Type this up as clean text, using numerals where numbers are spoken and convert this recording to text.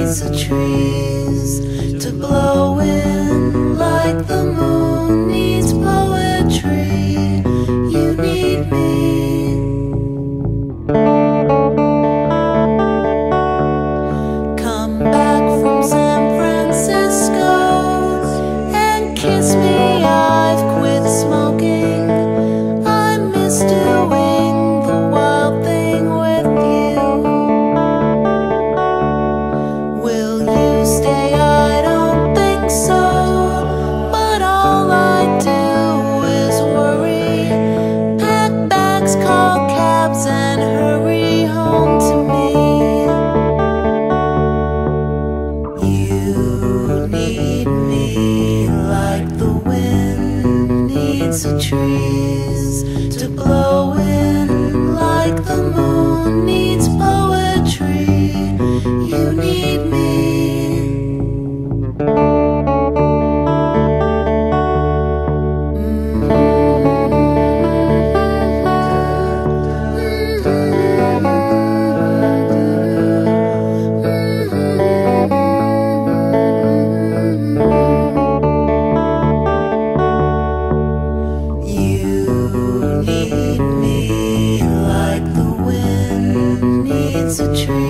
needs the trees to blow in like the moon needs poetry. You need me. Come back from San Francisco and kiss me. I've quit smoking. I miss doing the wild thing with you. Will you stay? I don't think so, but all I do is worry. Pack bags, call cabs, and hurry home to me. You need me like the wind needs the trees to blow in, like the moon needs poetry. You need me. You need me like the wind needs a tree.